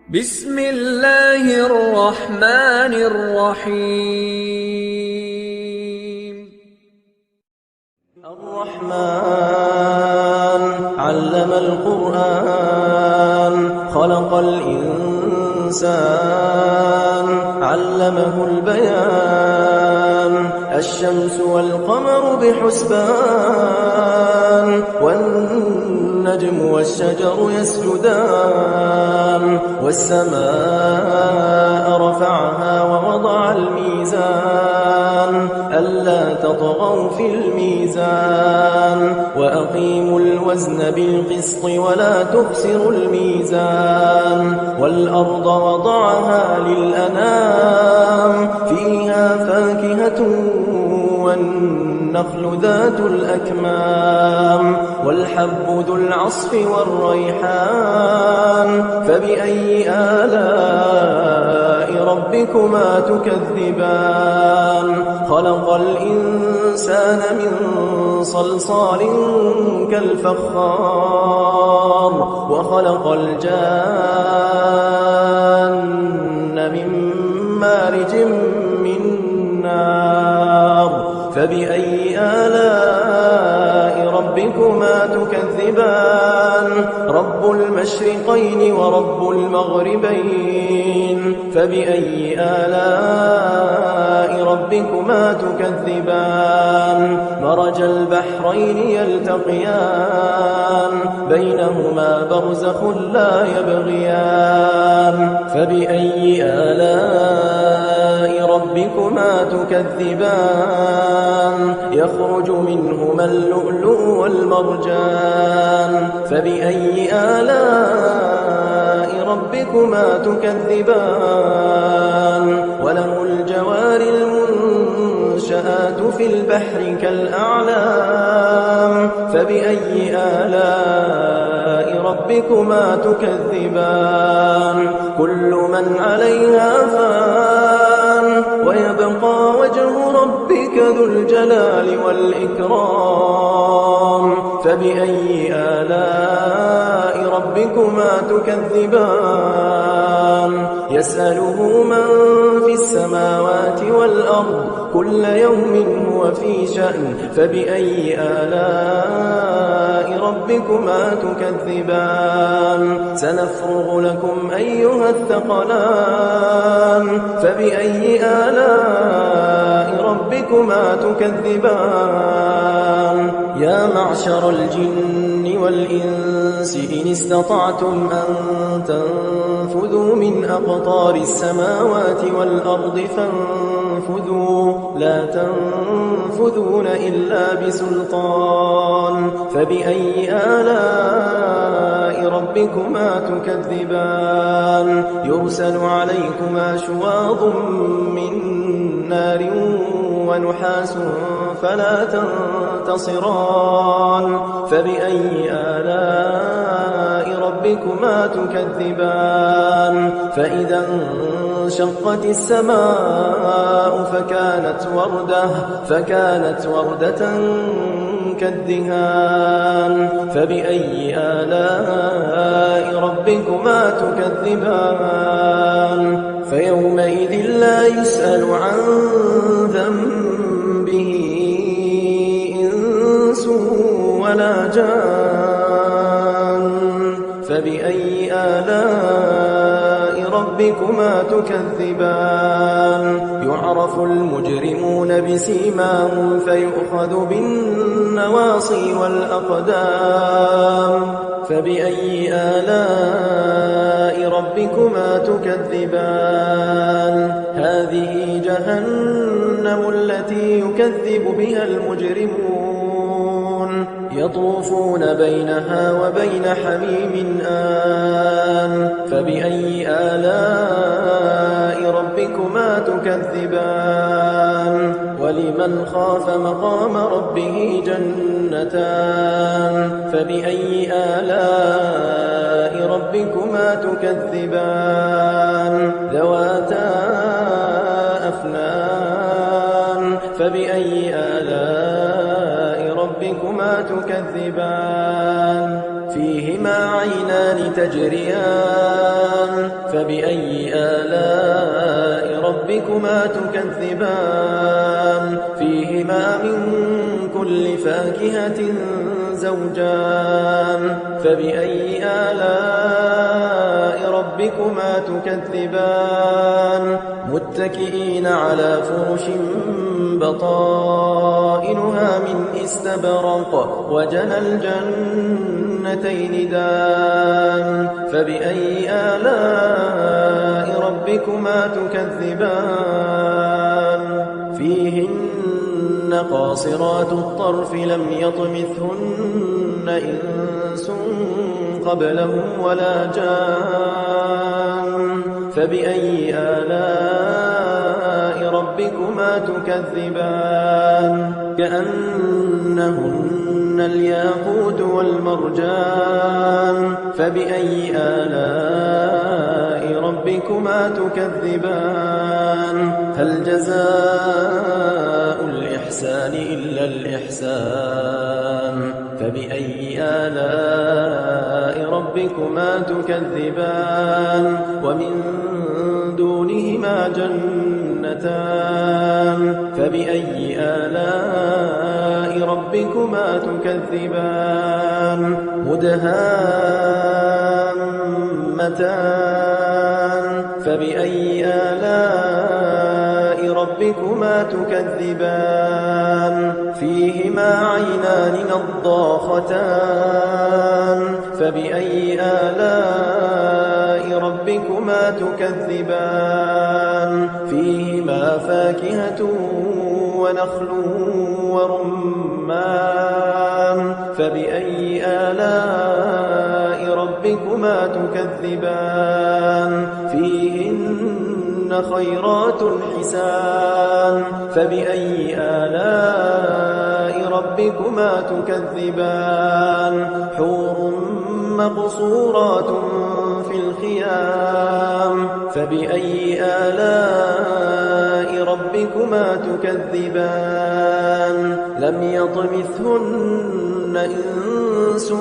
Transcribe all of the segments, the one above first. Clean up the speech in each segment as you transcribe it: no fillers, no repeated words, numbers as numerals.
بسم الله الرحمن الرحيم الرحمن علم القرآن خلق الإنسان علمه البيان الشمس والقمر بحسبان والنجم والشجر يسجدان والسماء رفعها ووضع الميزان ألا تطغوا في الميزان وأقيموا الوزن بالقسط ولا تخسروا الميزان والأرض وضعها للأنام فيها فاكهة والنخل ذات الأكمام والحب ذو العصف والريحان فبأي آلاء ربكما تكذبان خلق الإنسان من صلصال كالفخار وخلق الجان من مارج من نار فبأي آلاء ربكما تكذبان رب المشرقين ورب المغربين فبأي آلاء ربكما تكذبان مرج البحرين يلتقيان بينهما برزخ لا يبغيان فبأي آلاء ربكما تكذبان يخرج منهما اللؤلؤ والمرجان فبأي آلاء ربكما تكذبان وله الجوار المنشآت في البحر كالأعلام فبأي آلاء ربكما تكذبان كل من عليها فان ويبقى وجه ربك ذو الجلال والإكرام فبأي آلاء ربكما تكذبان يسأله من في السماوات والأرض كل يوم هو في شأن فبأي آلاء ربكما تكذبان سنفرغ لكم أيها الثقلان فبأي آلاء ربكما تكذبان يا معشر الجن والإنس إن استطعتم أن تنفذوا من أقطار السماوات والأرض فانفذوا لا تنفذون إلا بسلطان فبأي آلاء ربكما تكذبان يرسل عليكما شواظ من نار ونحاس فلا تنتصران فبأي آلاء ربكما تكذبان فإذا انشقت السماء فكانت وردة كالدهان فبأي آلاء ربكما تكذبان فيومئذ لا يسأل عن ذنبه إنس ولا جان فبأي آلاء ربكما تكذبان يعرف المجرمون بسيماهم فيؤخذ بالنواصي والأقدام فبأي آلاء ربكما تكذبان هذه جهنم التي يكذب بها المجرمون يطوفون بينها وبين حميم آن فبأي آلاء ربكما تكذبان ولمن خاف مقام ربه جنتان فبأي آلاء ربكما تكذبان ذواتا أفنان فبأي آلاء ربكما تكذبان فيهما عينان تجريان فبأي آلاء ربكما تكذبان فيهما من كل فاكهة زوجان فبأي آلاء ربكما تكذبان متكئين على فرش بطائنها من استبرق وجنى الجنتين دان فبأي آلاء ربكما تكذبان فيهن قاصرات الطرف لم يطمثهن إنس قبلهم ولا جان فبأي آلاء ربكما تكذبان كأنهن الياقوت والمرجان فبأي آلاء ربكما تكذبان هل جزاء الإحسان إلا الإحسان فبأي آلاء ربكما تكذبان ومن دونهما جنتان فبأي آلاء ربكما تكذبان مدهامتان فبأي آلاء ربكما تكذبان فيهما عينان نضاختان فبأي آلاء ربكما تكذبان فيهما فاكهة ونخل ورمان فبأي آلاء ربكما تكذبان فيهن خيرات حسان فبأي آلاء ربكما تكذبان حور مقصورات في الخيام فبأي آلاء ربكما تكذبان لم يطمثهن إنس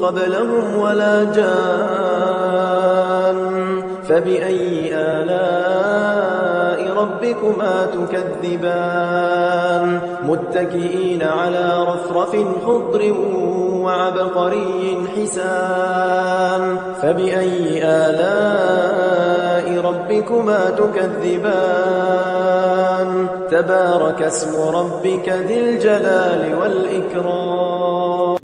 قبلهم ولا جان فبأي آلاء ربكما تكذبان متكئين على رفرف خضر وعبقري حسان فبأي آلاء ربكما تكذبان تبارك اسم ربك ذي الجلال والإكرام